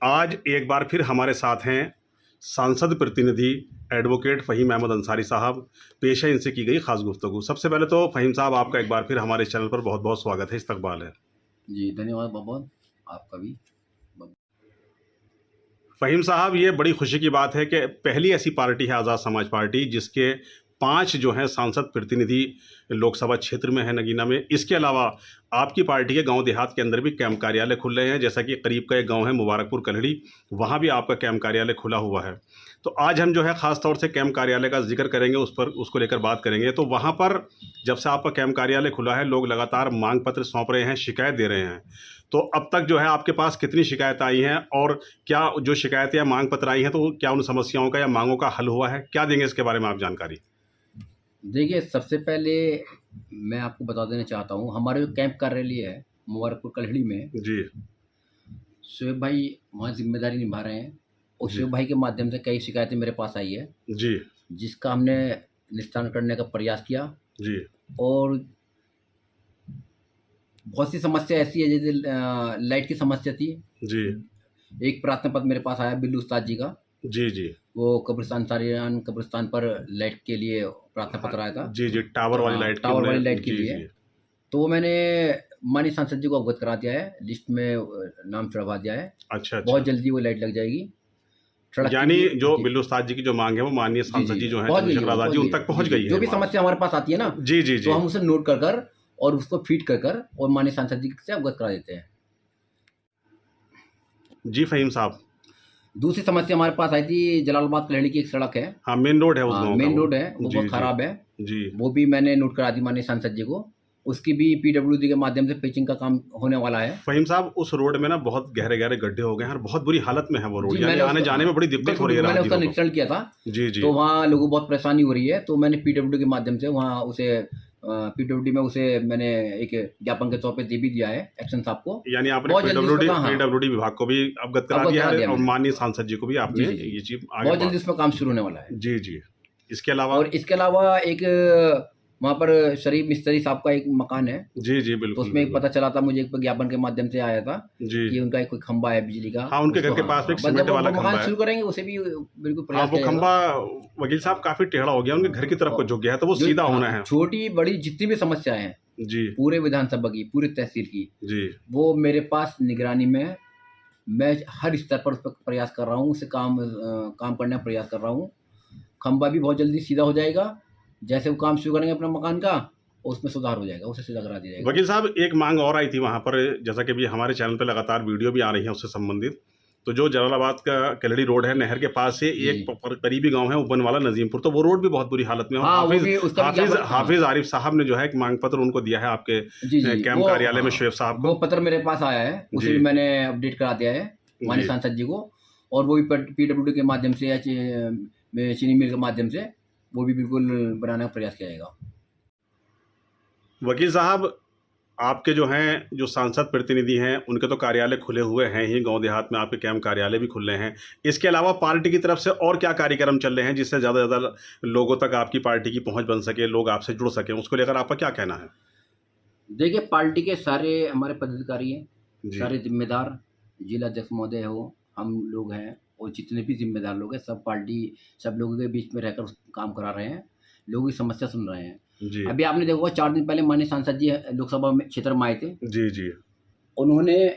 आज एक बार फिर हमारे साथ हैं सांसद प्रतिनिधि एडवोकेट फ़हीम अहमद अंसारी साहब। पेश है इनसे की गई खास गुफ्तगू। सबसे पहले तो फ़हीम साहब, आपका एक बार फिर हमारे चैनल पर बहुत बहुत स्वागत है, इस्तकबाल है। जी धन्यवाद बहुत आपका भी। फ़हीम साहब, ये बड़ी खुशी की बात है कि पहली ऐसी पार्टी है आज़ाद समाज पार्टी जिसके 5 जो हैं सांसद प्रतिनिधि लोकसभा क्षेत्र में है, नगीना में। इसके अलावा आपकी पार्टी के गांव देहात के अंदर भी कैंप कार्यालय खुल रहे हैं, जैसा कि करीब का एक गांव है मुबारकपुर कलहड़ी, वहां भी आपका कैंप कार्यालय खुला हुआ है। तो आज हम जो है ख़ास तौर से कैंप कार्यालय का जिक्र करेंगे, उसको लेकर बात करेंगे। तो वहाँ पर जब से आपका कैंप कार्यालय खुला है, लोग लगातार मांग पत्र सौंप रहे हैं, शिकायत दे रहे हैं। तो अब तक जो है आपके पास कितनी शिकायत आई हैं, और क्या जो शिकायतें या मांग पत्र आई हैं तो क्या उन समस्याओं का या मांगों का हल हुआ है? क्या देंगे इसके बारे में आप जानकारी? देखिए, सबसे पहले मैं आपको बता देना चाहता हूँ, हमारे जो कैंप कार्यालय है मुबारकपुर कलहड़ी में, जी शोएब भाई वहाँ जिम्मेदारी निभा रहे हैं। और जी शोएब भाई के माध्यम से कई शिकायतें मेरे पास आई है, जी जिसका हमने निस्तारण करने का प्रयास किया। जी और बहुत सी समस्या ऐसी है, जैसे लाइट की समस्या थी। जी एक प्रार्थना पत्र मेरे पास आया बिल्लू उस्ताद जी का, जी जी वो कब्रिस्तान सारियान कब्रिस्तान पर लाइट के लिए प्रार्थना पत्र आया था। जी जी टावर वाली हाँ, लाइट की टावर वाली उन्हें- लाइट के जी लिए। जी तो वो मैंने माननीय सांसद जी को अवगत करा दिया है, लिस्ट में नाम चढ़वा दिया है। अच्छा बहुत अच्छा। जल्दी वो लाइट लग जाएगी। सड़क की यानी भी- जो जी, बिल्लू उस्ताद जी की जो मांग है वो माननीय सांसद जी जो हैं पहुंच गई है, चंद्रशेखर आजाद जी, उन तक पहुंच गई है। जो भी बात। समस्या हमारे पास आती है ना, जी जी तो जी हम उसे नोट कर और उसको फीड कर और माननीय सांसद जी से अवगत करा देते हैं। जी फ़हीम साहब। दूसरी समस्या हमारे पास आई थी, जलालाबाद कलहड़ी की एक सड़क है। हाँ, मेन रोड है उस हाँ, गांव का मेन वो। रोड है, वो जी बहुत जी खराब है। जी वो भी मैंने नोट करा दी माननीय सांसद जी को। उसकी भी पीडब्ल्यूडी के माध्यम से पिचिंग का काम होने वाला है। फ़हीम साहब, उस रोड में ना बहुत गहरे गहरे गड्ढे हो गए हैं और बहुत बुरी हालत में है वो रोड, जी, यानी मैंने आने जाने में बड़ी दिक्कत हो रही है मैंने उसका राहगीरों को। निरीक्षण किया था। जी जी तो वहाँ लोगों को बहुत परेशानी हो रही है, तो मैंने पीडब्ल्यूडी के माध्यम से वहाँ उसे पीडब्ल्यूडी में उसे मैंने एक ज्ञापन के तौर पे दे भी दिया है एक्शन साहब को। यानी आपने बहुत जल्दी पीडब्ल्यूडी उसका- हाँ, पीडब्ल्यूडी विभाग को भी अवगत करा अवगत दिया करा है दिया और मैंने। माननीय सांसद जी को भी आपने जी, जी, ये चीज आगे बहुत जल्दी उसमें काम शुरू होने वाला है। जी जी। इसके अलावा और इसके अलावा एक वहाँ पर शरीफ मिस्त्री साहब का एक मकान है, जी जी तो बिल्कुल उसमें एक बिल्कुल। पता चला था मुझे, एक ज्ञापन के माध्यम से आया था जी कि उनका एक कोई खंबा है बिजली का। हाँ, उनके घर उसको- के पास में एक बस सीमेंट जब वो वाला खंबा मकान है। शुरू करेंगे उसे भी बिल्कुल हाँ, प्रयास वो किया जाएगा। खंबा वकील साहब काफी टेढ़ा हो गया, उनके घर की तरफ को झुक गया है, तो वो जो- सीधा हाँ, होना है। छोटी बड़ी जितनी भी समस्याएं हैं जी पूरे विधानसभा की, पूरी तहसील की, जी वो मेरे पास निगरानी में है। मैं हर स्तर पर उस पर प्रयास कर रहा हूँ, उसे काम करने का प्रयास कर रहा हूँ। खंबा भी बहुत जल्दी सीधा हो जाएगा, जैसे वो काम शुरू करेंगे अपना मकान का, उसमें सुधार हो जाएगा, उसे सीधा करा दिया जाएगा। वकील साहब, एक मांग और आई थी वहाँ पर, जैसा कि भी हमारे चैनल पर लगातार वीडियो भी आ रही है उससे संबंधित। तो जो जलालाबाद का कलहड़ी रोड है, नहर के पास से एक करीबी गांव है उबन वाला नजीमपुर, तो वो रोड भी बहुत बुरी हालत में है। हाँ, वो हाफिज भी उसका भी हाफिज ज्ञापन- हाँ। हाफिज आरिफ साहब ने जो है एक मांग पत्र उनको दिया है आपके जी जी, कैंप वो- कार्यालय में हाँ, शोएब साहब वो को। पत्र मेरे पास आया है, उसे जी। भी मैंने अपडेट करा दिया है माननीय जी सांसद जी को। और वो भी पीडब्ल्यूडी के माध्यम से या चीनी मिल के माध्यम से वो भी बिल्कुल बनाने का प्रयास किया जाएगा। वकील साहब, आपके जो हैं जो सांसद प्रतिनिधि हैं उनके तो कार्यालय खुले हुए हैं ही, गांव देहात में आपके कैंप कार्यालय भी खुल रहे हैं। इसके अलावा पार्टी की तरफ से और क्या कार्यक्रम चल रहे हैं जिससे ज़्यादा से ज़्यादा लोगों तक आपकी पार्टी की पहुंच बन सके, लोग आपसे जुड़ सकें, उसको लेकर आपका क्या कहना है? देखिए, पार्टी के सारे हमारे पदाधिकारी हैं, जी सारे जिम्मेदार, जिला अध्यक्ष महोदय हो, हम लोग हैं, और जितने भी जिम्मेदार लोग हैं, सब पार्टी सब लोगों के बीच में रहकर काम करा रहे हैं, लोगों की समस्या सुन रहे हैं। जी अभी आपने देखा होगा, 4 दिन पहले माननीय सांसद जी लोकसभा में क्षेत्र में आए थे। जी जी उन्होंने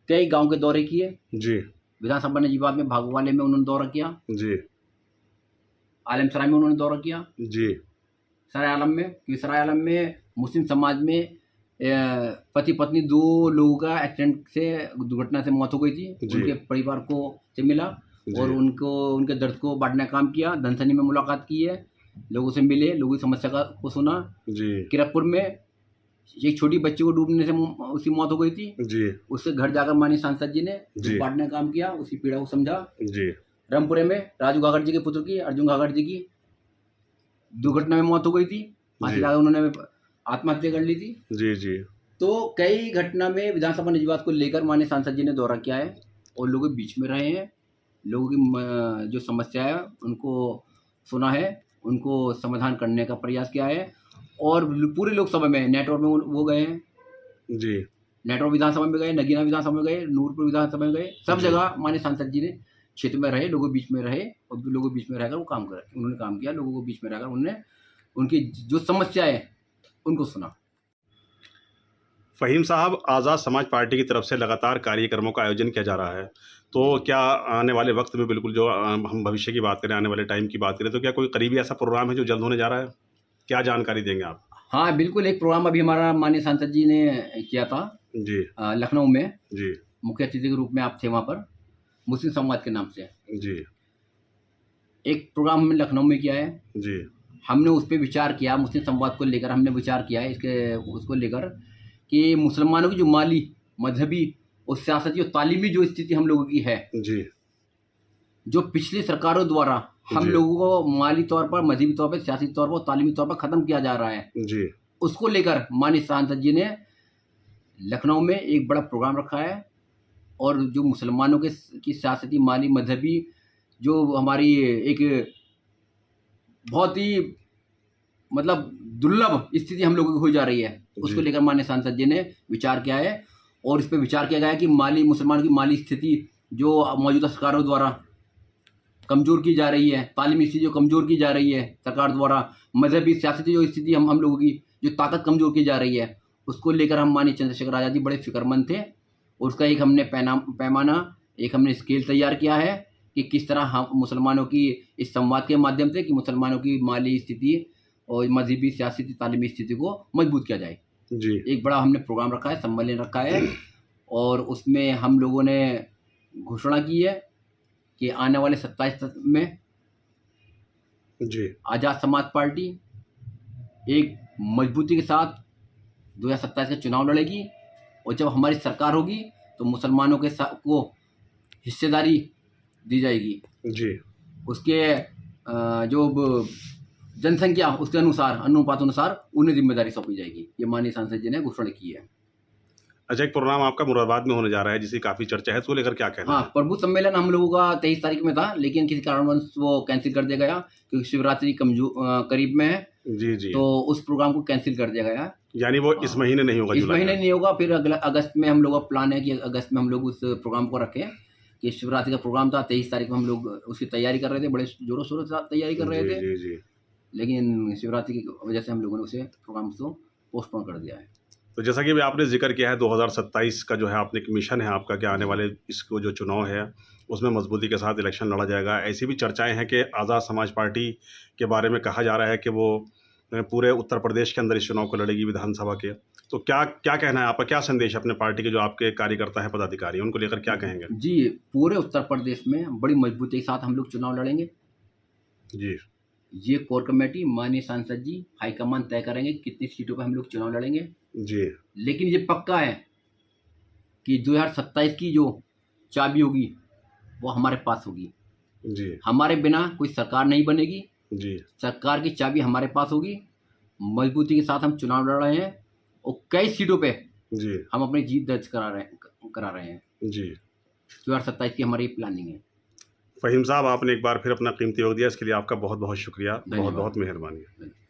कई गांव के दौरे किए, जी विधानसभा नजीबाद में भागवाले में उन्होंने दौरा किया, जी आलमसराय में उन्होंने दौरा किया, जी सराय आलम में, क्योंकि सराय आलम में मुस्लिम समाज में पति पत्नी 2 लोगों का एक्सीडेंट से, दुर्घटना से मौत हो गई थी। जी। उनके परिवार को से मिला जी। और उनको उनके दर्द को बांटने का काम किया। धनसनी में मुलाकात की है, लोगों से मिले, लोगों की समस्या को सुना। जी किरतपुर में एक छोटी बच्ची को डूबने से उसकी मौत हो गई थी, जी उससे घर जाकर माननीय सांसद जी ने जी। बांटने का काम किया, उसकी पीड़ा को समझा। जी रामपुरे में राजू घाघर जी के पुत्र की, अर्जुन घाघर जी की दुर्घटना में मौत हो गई थी, फांसी लगा उन्होंने आत्महत्या कर ली थी। जी जी तो कई घटना में विधानसभा नजीबात को लेकर माननीय सांसद जी ने दौरा किया है और लोगों के बीच में रहे हैं, लोगों की जो समस्या है उनको सुना है, उनको समाधान करने का प्रयास किया है। और पूरे लोकसभा में नेटवर्क में वो गए हैं, जी नेटवर्क विधानसभा में गए, नगीना विधानसभा में गए, नूरपुर विधानसभा में गए, सब जी। जगह माननीय सांसद जी ने क्षेत्र में रहे, लोगों के बीच में रहे और लोगों के बीच में रहकर वो काम कर उन्होंने काम किया, लोगों के बीच में रहकर उन्होंने उनकी जो समस्याएँ हैं, उनको सुना। फ़हीम साहब, आज़ाद समाज पार्टी की तरफ से लगातार कार्यक्रमों का आयोजन किया जा रहा है। तो क्या आने वाले वक्त में बिल्कुल जो हम भविष्य की बात करें, आने वाले टाइम की बात करें, तो क्या कोई करीबी ऐसा प्रोग्राम है जो जल्द होने जा रहा है? क्या जानकारी देंगे आप? हाँ, बिल्कुल एक प्रोग्राम अभी हमारा माननीय सांसद जी ने किया था जी, लखनऊ में, जी, मुख्य अतिथि के रूप में आप थे वहाँ पर, मुस्लिम समाज के नाम से। जी, एक प्रोग्राम हमने लखनऊ में किया है, जी, हमने उस पे विचार किया, मुस्लिम संवाद को लेकर हमने विचार किया है इसके उसको लेकर कि मुसलमानों की जो माली, मज़हबी और सियासती और तालीमी जो स्थिति हम लोगों की है, जी, जो पिछली सरकारों द्वारा हम जी। लोगों को माली तौर पर, मज़हबी तौर पर, सियासी तौर पर और तालीमी तौर पर ख़त्म किया जा रहा है, जी, उसको लेकर माननीय सांसद जी ने लखनऊ में एक बड़ा प्रोग्राम रखा है और जो मुसलमानों के की सियासती, माली, मज़हबी जो हमारी एक बहुत ही मतलब दुर्लभ स्थिति हम लोगों की हो जा रही है, उसको जी। लेकर माननीय सांसद जी ने विचार किया है और इस पे विचार किया गया है कि मुसलमानों की माली स्थिति जो मौजूदा सरकारों द्वारा कमज़ोर की जा रही है, तालीमी स्थिति जो कमज़ोर की जा रही है सरकार द्वारा, मज़हबी सियासती जो स्थिति हम लोगों की जो ताकत कमज़ोर की जा रही है, उसको लेकर हम माननीय चंद्रशेखर आज़ाद जी बड़े फ़िक्रमंद थे और उसका एक हमने पैमाना, एक हमने स्केल तैयार किया है कि किस तरह हम मुसलमानों की इस संवाद के माध्यम से कि मुसलमानों की माली स्थिति और मज़हबी, सियासी, तालीमी स्थिति को मजबूत किया जाए। जी, एक बड़ा हमने प्रोग्राम रखा है, सम्मेलन रखा है और उसमें हम लोगों ने घोषणा की है कि आने वाले 27 में जी, आज़ाद समाज पार्टी एक मजबूती के साथ 2027 का चुनाव लड़ेगी और जब हमारी सरकार होगी तो मुसलमानों के को हिस्सेदारी दी जाएगी। जी। उसके जो जनसंख्या उसके अनुपात अनुसार उन्हें जिम्मेदारी सौंपी जाएगी। ये माननीय सांसद जी ने घोषणा की है। अच्छा, एक प्रोग्राम आपका मुरादाबाद में होने जा रहा है जिसकी काफ़ी चर्चा है, इसको लेकर क्या कहना हाँ, है? प्रभु सम्मेलन हम लोगों का 23 तारीख में था, लेकिन किसी कारणवश वो कैंसिल कर दिया गया क्योंकि शिवरात्रि करीब में है, जी, जी। तो उस प्रोग्राम को कैंसिल कर दिया गया। यानी वो इस महीने नहीं होगा, इस जुलाई महीने में? नहीं होगा, फिर अगला अगस्त में हम लोगों का प्लान है कि अगस्त में हम लोग उस प्रोग्राम को रखें कि शिवरात्रि का प्रोग्राम था 23 तारीख में हम लोग उसकी तैयारी कर रहे थे, बड़े ज़ोरों शोरों से तैयारी कर रहे जी, थे, जी, जी। लेकिन शिवरात्रि की वजह से हम लोगों ने उसे प्रोग्राम को पोस्टपोन कर दिया है। तो जैसा कि अभी आपने ज़िक्र किया है 2027 का जो है आपने एक मिशन है आपका कि आने वाले इसको जो चुनाव है उसमें मजबूती के साथ इलेक्शन लड़ा जाएगा। ऐसी भी चर्चाएं हैं कि आज़ाद समाज पार्टी के बारे में कहा जा रहा है कि वो पूरे उत्तर प्रदेश के अंदर इस चुनाव को लड़ेगी विधानसभा के। तो क्या क्या कहना है आपका, क्या संदेश है अपने पार्टी के जो आपके कार्यकर्ता हैं, पदाधिकारी हैं, उनको लेकर क्या कहेंगे? जी, पूरे उत्तर प्रदेश में बड़ी मजबूती के साथ हम लोग चुनाव लड़ेंगे। जी, ये कोर कमेटी माननीय सांसद जी हाईकमान तय करेंगे कि कितनी सीटों पर हम लोग चुनाव लड़ेंगे, जी, लेकिन ये पक्का है कि 2027 की जो चाबी होगी वो हमारे पास होगी। जी, हमारे बिना कोई सरकार नहीं बनेगी, जी, सरकार की चाबी हमारे पास होगी। मजबूती के साथ हम चुनाव लड़ रहे हैं और कई सीटों पे जी, हम अपनी जीत दर्ज करा रहे हैं। जी। 2027 की हमारी प्लानिंग है। फ़हीम साहब, आपने एक बार फिर अपना कीमती वक़्त दिया, इसके लिए आपका बहुत-बहुत शुक्रिया। धन्यवाद। बहुत-बहुत मेहरबानी।